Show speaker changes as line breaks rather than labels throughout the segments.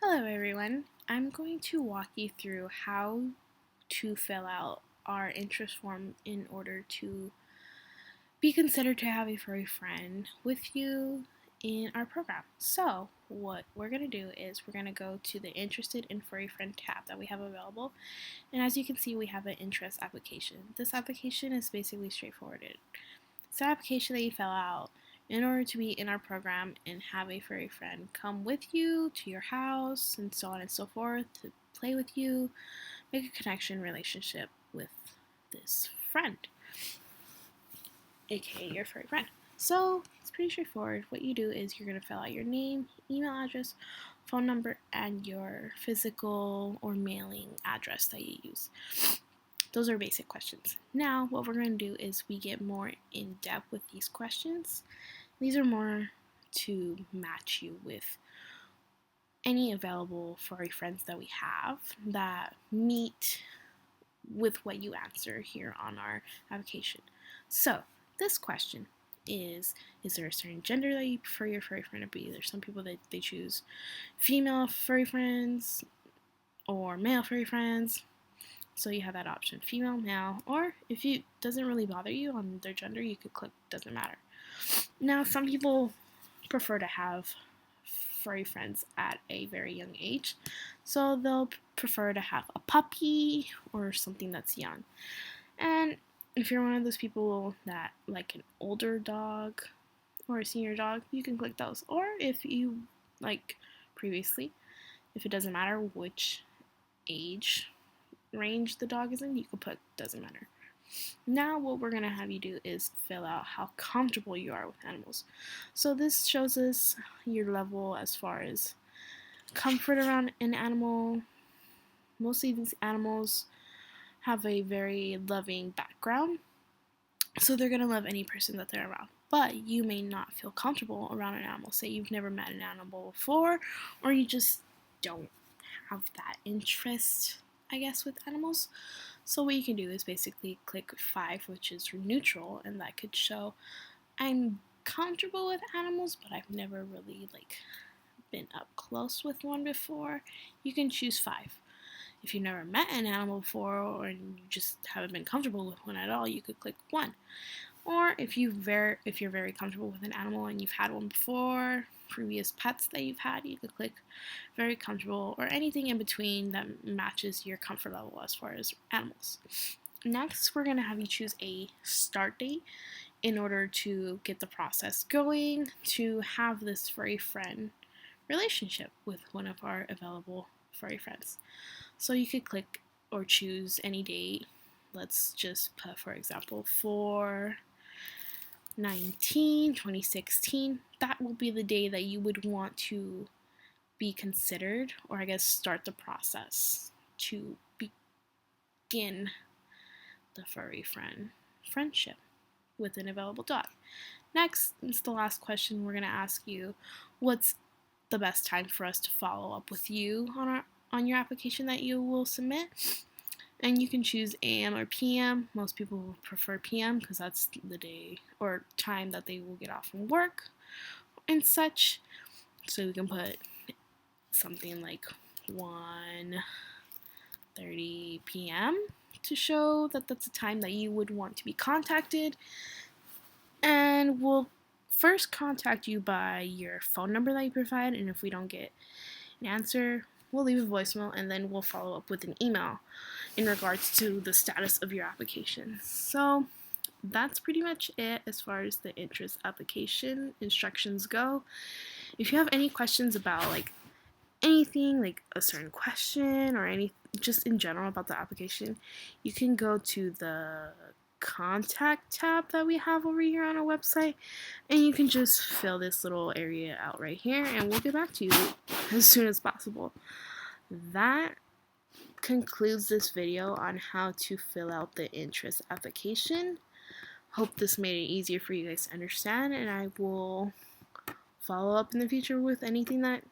Hello everyone, I'm going to walk you through how to fill out our interest form in order to be considered to have a furry friend with you in our program. So what we're going to do is we're going to go to the Interested in Furry Friend tab that we have available, and as you can see we have an interest application. This application is basically straightforward. It's an application that you fill out in order to be in our program and have a furry friend come with you to your house and so on and so forth to play with you, make a connection relationship with this friend, aka your furry friend. So it's pretty straightforward. What you do is you're going to fill out your name, email address, phone number, and your physical or mailing address that you use. Those are basic questions. Now what we're going to do is we get more in depth with these questions. These are more to match you with any available furry friends that we have that meet with what you answer here on our application. So this question is there a certain gender that you prefer your furry friend to be? There's some people that they choose female furry friends or male furry friends. So you have that option, female, male, or if it doesn't really bother you on their gender, you could click doesn't matter. Now, some people prefer to have furry friends at a very young age, so they'll prefer to have a puppy or something that's young. And if you're one of those people that like an older dog or a senior dog, you can click those. Or if you like previously, if it doesn't matter which age range the dog is in, you can put doesn't matter. Now what we're going to have you do is fill out how comfortable you are with animals. So this shows us your level as far as comfort around an animal. Mostly these animals have a very loving background, so they're going to love any person that they're around. But you may not feel comfortable around an animal. Say you've never met an animal before, or you just don't have that interest, I guess, with animals. So what you can do is basically click 5, which is neutral, and that could show I'm comfortable with animals, but I've never really been up close with one before. You can choose 5. If you've never met an animal before or you just haven't been comfortable with one at all, you could click 1. Or if you're very comfortable with an animal and you've had one before, previous pets that you've had, you could click very comfortable, or anything in between that matches your comfort level as far as animals. Next, we're going to have you choose a start date in order to get the process going to have this furry friend relationship with one of our available furry friends. So you could click or choose any date. Let's just put, for example, 4/19/2016. That will be the day that you would want to be considered, or I guess start the process to begin the furry friendship with an available dog. Next, it's the last question we're going to ask you. What's the best time for us to follow up with you on your application that you will submit? And you can choose AM or PM. Most people will prefer PM because that's the day or time that they will get off from work and such. So we can put something like 1:30 p.m. to show that that's a time that you would want to be contacted. And we'll first contact you by your phone number that you provide, and if we don't get an answer, we'll leave a voicemail, and then we'll follow up with an email in regards to the status of your application. So that's pretty much it as far as the interest application instructions go. If you have any questions about anything, like a certain question or any just in general about the application, you can go to the contact tab that we have over here on our website, and you can just fill this little area out right here, and we'll get back to you as soon as possible. That concludes this video on how to fill out the interest application. Hope this made it easier for you guys to understand, and I will follow up in the future with anything that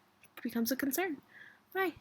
becomes a concern. Bye.